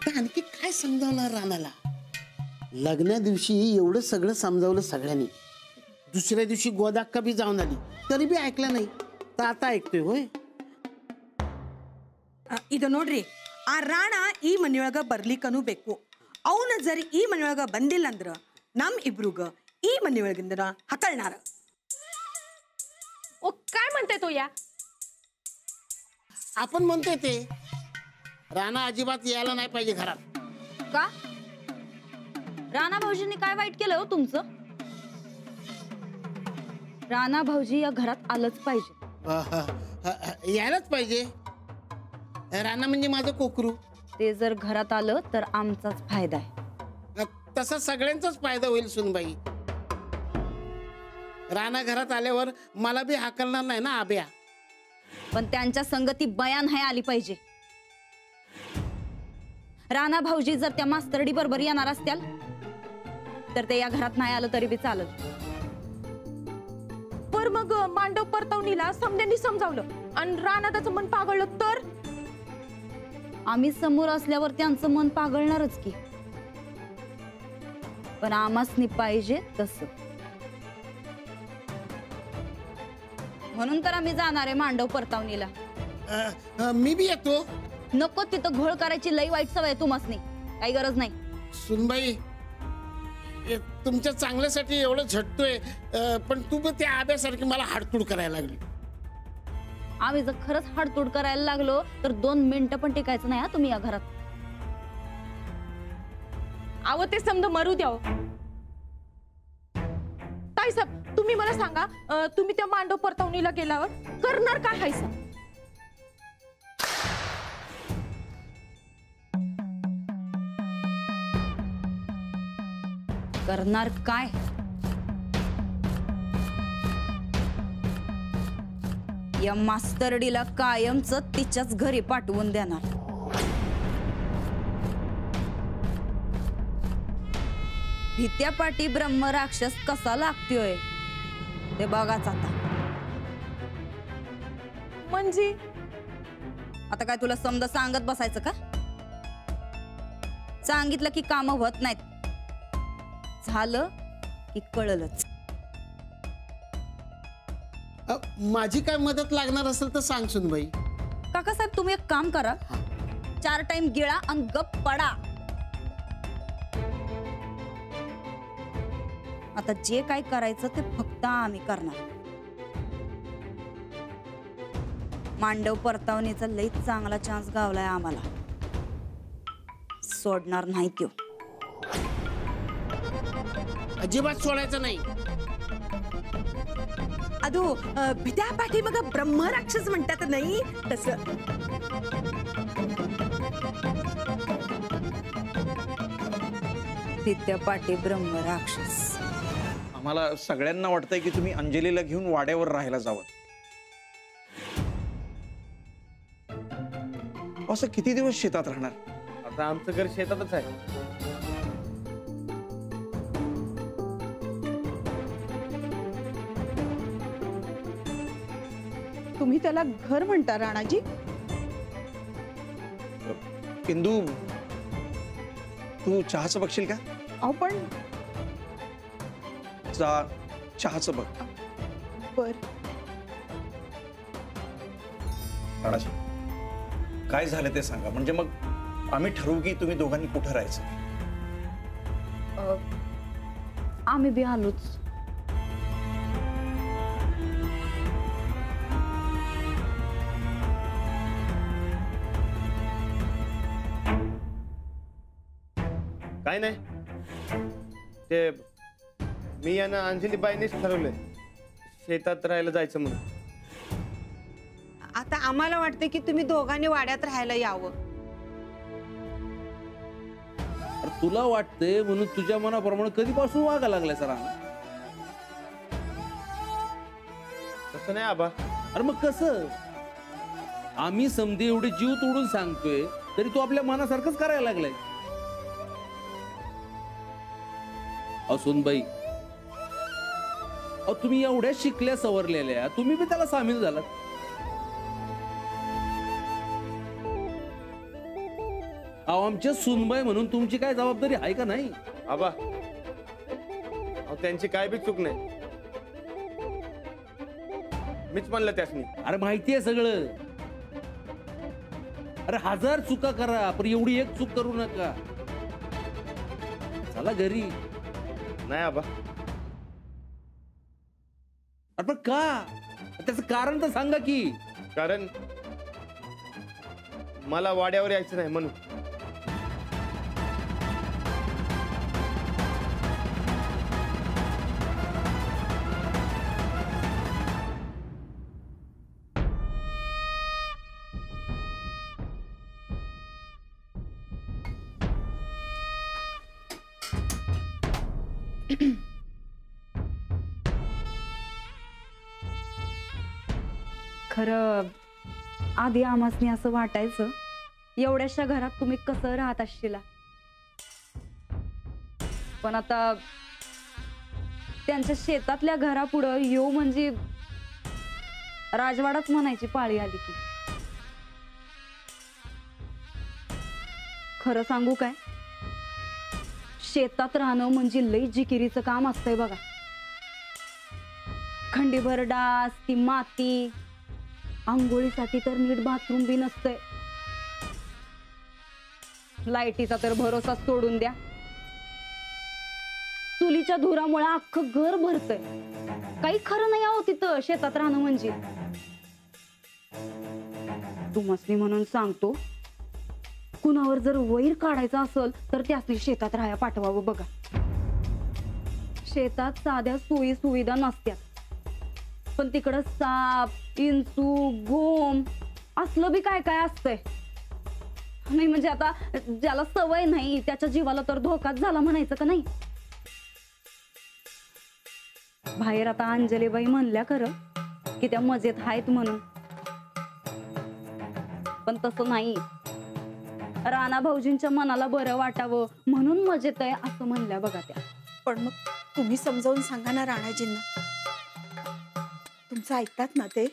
आता आणखी काय समजावणार राणाला? लग्ना दिवशी एवढं सगळं समजावलं सगळ्यांनी, दुसऱ्या दिवशी गोदाक्का बी जाऊन आली तरी बी ऐकलं नाही, तर आता ऐकतोय होय? ಇದು ನೋಡ್ರಿ, ಆ ರಾಣ ಈ ಮನೆಯೊಳಗ ಬರ್ಲಿಕ್ಕನು ಬೇಕು. ಅವನ ಜರಿ ಈ ಮನೆಯೊಳಗ ಬಂದಿಲ್ಲ ಅಂದ್ರ ನಮ್ ಇಬ್ರುಗ ಈ ಮನೆಯೊಳಗಿಂದ ಹಕಳ್ನಾರ. ओ काय म्हणते तो या? आपण म्हणतोय ते राणा अजिबात यायला नाही पाहिजे घरात. का? राणा भाऊजींनी काय वाईट केलं हो तुमचं? राणा भाऊजी या घरात आलंच पाहिजे. यायलाच पाहिजे. राणा म्हणजे माझं कोकरू. ते जर घरात आलं तर आमचाच फायदा आहे. तसा सगळ्यांचाच फायदा होईल सुनबाई. राणा घरात आल्यावर मला बी हाकलणार नाही ना आब्या. पण त्यांच्या संगती बयान आहे आली पाहिजे. राणा भाऊजी जर त्या मास्तरडी बरोबर येणार असत्याल तर ते या घरात नाही आलं तरी बी चालत. पर मग मांडव परतवणीला समद्यांनी समजावलं आणि राणा त्याचं मन पागळलं तर? आम्ही समोर असल्यावर त्यांचं मन पागळणारच की. पण आमासनी पाहिजे तसं. म्हणून तर आम्ही जाणार आहे मांडव परतावणीला. मी बी येतो. नको, तिथं घोळ करायची लई वाईट सवय तुम्हासनी. काही गरज नाही. सुनबाई, तुमच्या चांगल्यासाठी एवढं झटतोय, पण तू बी त्या आब्यासारखी मला हाडतूड करायला लागली. आम्ही जर खरंच हाडतूड करायला लागलो तर 2 मिनिटं पण टिकायचं नाही हा तुम्ही या घरात. आव ते समज मरू द्याव. ताई साहेब, तुम्ही मला सांगा, तुम्ही त्या मांडव परतवणीला गेल्यावर करणार काय हायसा? करणार काय? या मास्तरडीला कायमच तिच्याच घरी पाठवून देणार. भित्यापाटी ब्रह्म राक्षस कसा लागतोय ते बघाच आता. म्हणजे आता काय तुला समजा सांगत बसायचं का? सांगितलं की काम होत नाहीत. झालं की कळलंच. माझी काय मदत लागणार असेल तर सांग सुनबाई. काकासाहेब, तुम्ही एक काम करा, 4 टाइम गिळा आणि गप पडा. आता जे काय करायचं ते फक्त आम्ही करणार. मांडव परतावणीचा लई चांगला चान्स गावलाय आम्हाला. सोडणार नाही त्यो. अजिबात सोडायचं नाही. ಅದು ಭಿತ್ಯಾಪಾಟಿ ಮಗ ಬ್ರಹ್ಮ ರಾಕ್ಷಸ म्हणतात नाही तसं. भित्यापाटी ब्रह्म राक्षस. आम्हाला सगळ्यांना वाटतंय की तुम्ही अंजलीला घेऊन वाड्यावर राहायला जावं. असं किती दिवस शेतात राहणार? आता आमचं घर शेतातच आहे. तुम्ही त्याला घर म्हणता राणाजी? इंदू, तू चहाचं बघशील का? अहो पण चहाचं बघ. बर. राणाजी, काय झालं ते सांगा, म्हणजे मग आम्ही ठरवू की तुम्ही दोघांनी कुठं राहायचं. आम्ही बी आलोच. काय नाही, ते मी आणि अंजलीबाईंनीच ठरवलंय शेतात राहायला जायचं म्हणून. आता आम्हाला वाटतं की तुम्ही दोघांनी वाड्यात राहायला यावं. तुला वाटतंय म्हणून तुझ्या मनाप्रमाणे कधीपासून वागा लागलाय सर? तसं नाही आबा. अरे मग कसं? आम्ही समधी एवढे जीव तोडून सांगतोय तरी तू आपल्या मनासारखंच करायला लागलाय. सुनबाई, तुम्ही एवढ्या शिकल्या सवरलेल्या, तुम्ही बी त्याला सामील झालात. अहो आमच्या सुनबाई म्हणून तुमची काय जबाबदारी आहे का नाही? आबा अहो, त्यांची काय बी चूक नाही, मीच म्हणलं त्यासनी. अरे माहिती आहे सगळं. अरे 1000 चुका करा पण एवढी एक चूक करू नका. चला घरी. नाही आबा. अरे पण का? त्याचं कारण तर सांगा की. कारण मला वाड्यावर यायचं नाही म्हणून. खरं आधी आम्हासनी असं वाटायचं एवढ्याशा घरात तुम्ही कसं राहत असशीला, पण आता त्यांच्या शेतातल्या घरापुढं येऊ म्हणजे राजवाडाच म्हणायची पाळी आली की. खरं सांगू काय, शेतात राहणं म्हणजे लई जिकिरीचं काम असतंय बघा. खंडीभर डास, ती माती, आंघोळीसाठी तर नीट बाथरूम बी नसतंय. लाईटीचा तर भरोसा सोडून द्या. चुलीच्या धुरामुळे अख्खं घर भरतंय. काही खरं नाही आहो तिथं शेतात राहणं म्हणजे. तुम्हासनी म्हणून सांगतो, कुणावर जर वैर काढायचा असेल तर त्यासनी शेतात राहायला पाठवावं बघा. शेतात साध्या सोयी सुविधा नसत्यात, पण तिकडं साप, इंचू, गोम असलं बी काय काय असतंय. नाही म्हणजे आता ज्याला सवय नाही त्याच्या जीवाला तर धोकाच झाला म्हणायचं का नाही. बाहेर आता अंजलीबाई म्हणल्या खरं की त्या मजेत आहेत म्हणून, पण तसं नाही. राणा भाऊजींच्या मनाला बरं वाटावं म्हणून मजेत आहे असं म्हणल्या बघा त्या. पण मग तुम्ही समजावून सांगा ना राणाजींना, तुमचं ऐकतात ना ते?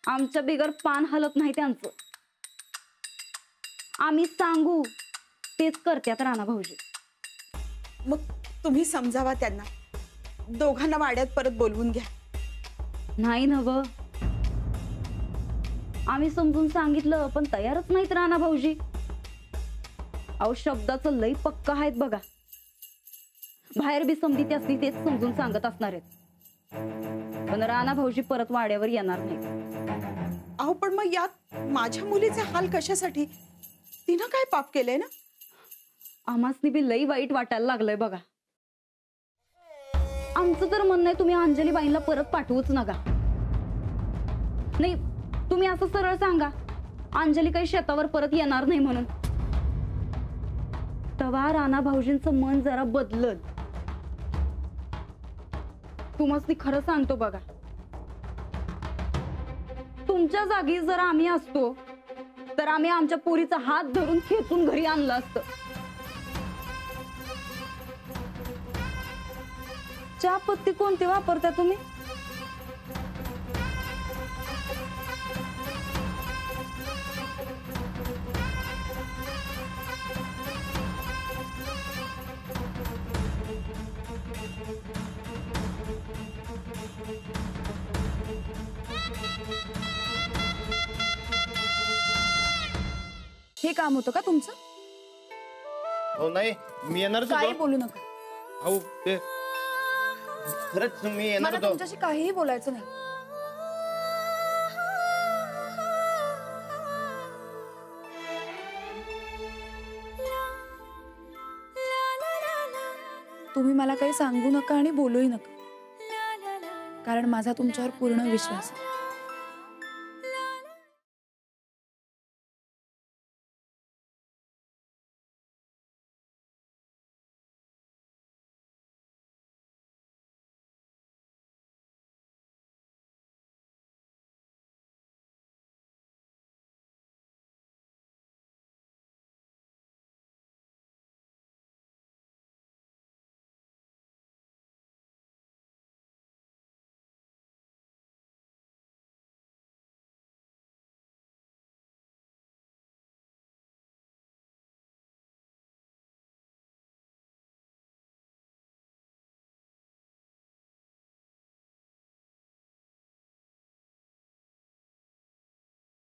आमच्या बिगर पान हलत नाही त्यांचं. आम्ही सांगू तेच करत्यात राणा भाऊजी. मग तुम्ही समजावा त्यांना, दोघांना वाड्यात परत बोलवून घ्या. नाही नव, आम्ही समजून सांगितलं पण तयारच नाहीत राणा भाऊजी. अहो शब्दाचं लई पक्का आहेत बघा. बाहेर बी समधी त्यासनी तेच समजून सांगत असणार आहेत, पण राणा भाऊजी परत वाड्यावर येणार नाही. अहो पण मग यात माझ्या मुलीचे हाल कशासाठी? तिनं काय पाप केलंय ना? आम्हासनी बी लई वाईट वाटायला लागलंय बघा. आमचं तर म्हणणं आहे तुम्ही अंजलीबाईंना परत पाठवूच नका. नाही तुम्ही असं सरळ सांगा अंजली काही शेतावर परत येणार नाही म्हणून. तेव्हा राणा भाऊजींचं मन जरा बदलल. तुम्हासनी खरं सांगतो बघा, तुमच्या जागी जर आम्ही असतो तर आम्ही आमच्या पोरीचा हात धरून खेचून घरी आणलं असतं. चहा पत्ती कोणती वापरता तुम्ही? हे काम होतं का तुमचं? हो नाही, मी येणारच काही होतो. बोलू नका. हो ते खरंच मी येणार मला होतो. तुमच्याशी काहीही बोलायचं नाही. तुम्ही मला काही सांगू नका आणि बोलूही नका, कारण माझा तुमच्यावर पूर्ण विश्वास आहे.